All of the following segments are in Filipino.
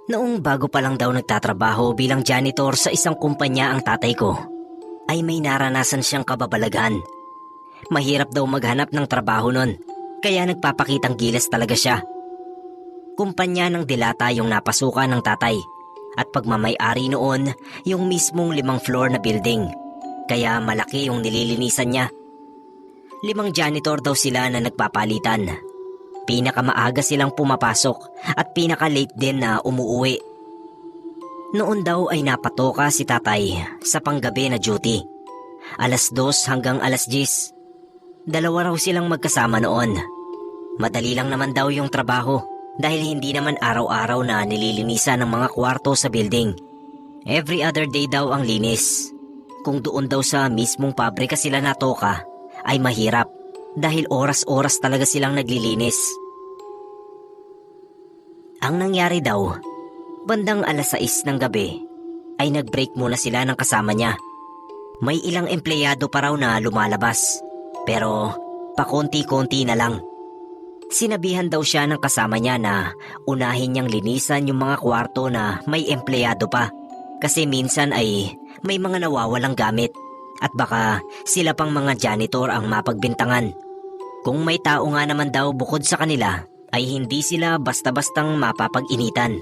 Noong bago pa lang daw nagtatrabaho bilang janitor sa isang kumpanya ang tatay ko, ay may naranasan siyang kababalaghan. Mahirap daw maghanap ng trabaho nun, kaya nagpapakitang gilas talaga siya. Kumpanya ng dilata yung napasukan ng tatay at pagmamay-ari noon yung mismong 5 floor na building, kaya malaki yung nililinisan niya. 5 janitor daw sila na nagpapalitan. Pinakamaaga silang pumapasok at pinaka-late din na umuuwi. Noon daw ay napatoka si tatay sa panggabi na duty. 2:00 hanggang 10:00. 2 raw silang magkasama noon. Madali lang naman daw yung trabaho dahil hindi naman araw-araw na nililinisan ng mga kwarto sa building. Every other day daw ang linis. Kung doon daw sa mismong pabrika sila natoka ay mahirap dahil oras-oras talaga silang naglilinis. Ang nangyari daw, bandang 6:00 ng gabi ay nag-break muna sila ng kasama niya. May ilang empleyado pa raw na lumalabas, pero pakonti-konti na lang. Sinabihan daw siya ng kasama niya na unahin niyang linisan yung mga kwarto na may empleyado pa, kasi minsan ay may mga nawawalang gamit at baka sila pang mga janitor ang mapagbintangan. Kung may tao nga naman daw bukod sa kanila, ay hindi sila basta-bastang mapapag-initan.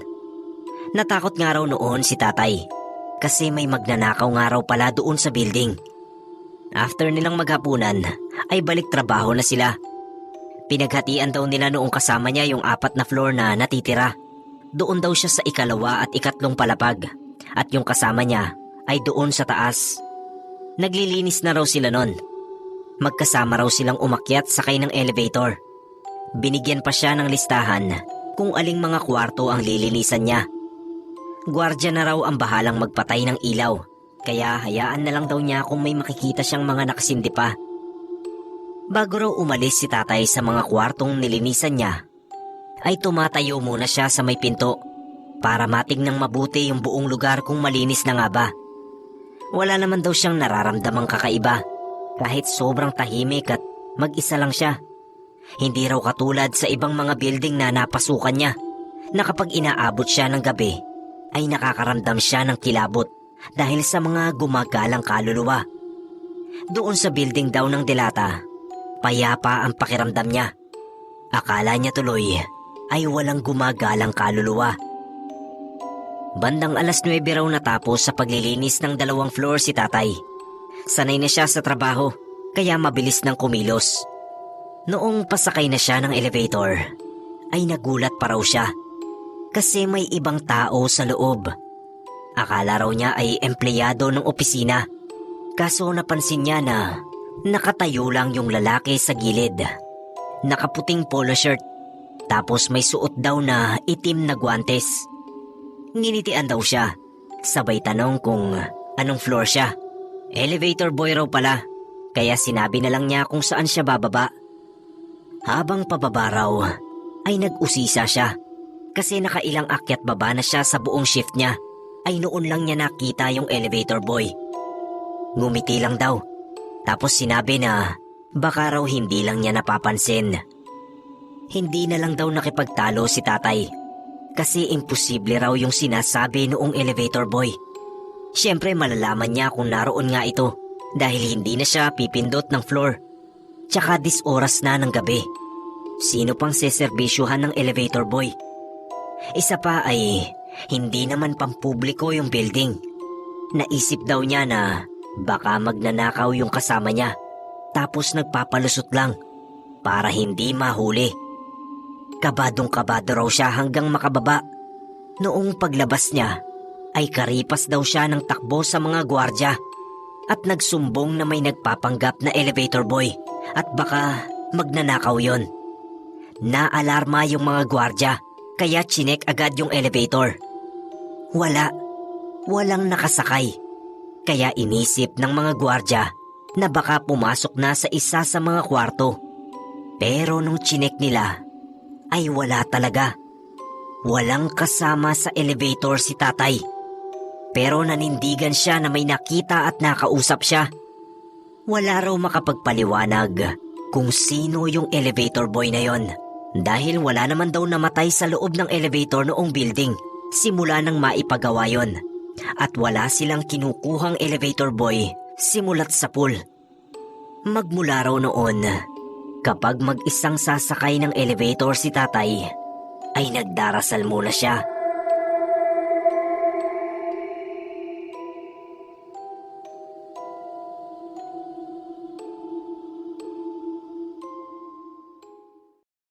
Natakot nga raw noon si tatay kasi may magnanakaw nga raw pala doon sa building. After nilang maghapunan ay balik trabaho na sila. Pinaghatian daw nila noong kasama niya yung 4 na floor na natitira. Doon daw siya sa 2 at 3 palapag at yung kasama niya ay doon sa taas. Naglilinis na raw sila nun. Magkasama raw silang umakyat sakay ng elevator. Binigyan pa siya ng listahan kung aling mga kwarto ang lilinisan niya. Gwardya na raw ang bahalang magpatay ng ilaw, kaya hayaan na lang daw niya kung may makikita siyang mga nakasindi pa. Bago raw umalis si tatay sa mga kwartong nilinisan niya, ay tumatayo muna siya sa may pinto para matingnang mabuti yung buong lugar kung malinis na nga ba. Wala naman daw siyang nararamdamang kakaiba kahit sobrang tahimik at mag-isa lang siya. Hindi raw katulad sa ibang mga building na napasukan niya na kapag inaabot siya ng gabi ay nakakaramdam siya ng kilabot dahil sa mga gumagalang kaluluwa. Doon sa building daw ng dilata, payapa ang pakiramdam niya. Akala niya tuloy ay walang gumagalang kaluluwa. Bandang 9:00 raw natapos sa paglilinis ng 2 floor si tatay. Sanay na siya sa trabaho kaya mabilis nang kumilos. Noong pasakay na siya ng elevator, ay nagulat pa raw siya kasi may ibang tao sa loob. Akala raw niya ay empleyado ng opisina, kaso napansin niya na nakatayo lang yung lalaki sa gilid. Nakaputing polo shirt, tapos may suot daw na itim na guwantes. Nginitian daw siya, sabay tanong kung anong floor siya. Elevator boy raw pala, kaya sinabi na lang niya kung saan siya bababa. Habang pababa raw, ay nag-usisa siya kasi nakailang akyat baba na siya sa buong shift niya, ay noon lang niya nakita yung elevator boy. Ngumiti lang daw, tapos sinabi na baka raw hindi lang niya napapansin. Hindi na lang daw nakipagtalo si tatay kasi imposible raw yung sinasabi noong elevator boy. Siyempre malalaman niya kung naroon nga ito dahil hindi na siya pipindot ng floor. Tsaka 10 oras na ng gabi. Sino pang seserbisyuhan ng elevator boy? Isa pa ay hindi naman pampubliko yung building. Naisip daw niya na baka magnanakaw yung kasama niya, tapos nagpapalusot lang para hindi mahuli. Kabadong-kabado raw siya hanggang makababa. Noong paglabas niya ay karipas daw siya ng takbo sa mga gwardya at nagsumbong na may nagpapanggap na elevator boy at baka magnanakaw yon. Naalarma yung mga gwardya kaya chinek agad yung elevator. Walang nakasakay. Kaya inisip ng mga gwardya na baka pumasok na sa isa sa mga kwarto. Pero nung chinek nila ay wala talaga. Walang kasama sa elevator si tatay. Pero nanindigan siya na may nakita at nakausap siya. Wala raw makapagpaliwanag kung sino yung elevator boy na yon dahil wala naman daw namatay sa loob ng elevator noong building simula nang maipagawa yon. At wala silang kinukuhang elevator boy simulat sa pool. Magmula raw noon, kapag mag-isang sasakay ng elevator si tatay, ay nagdarasal muna siya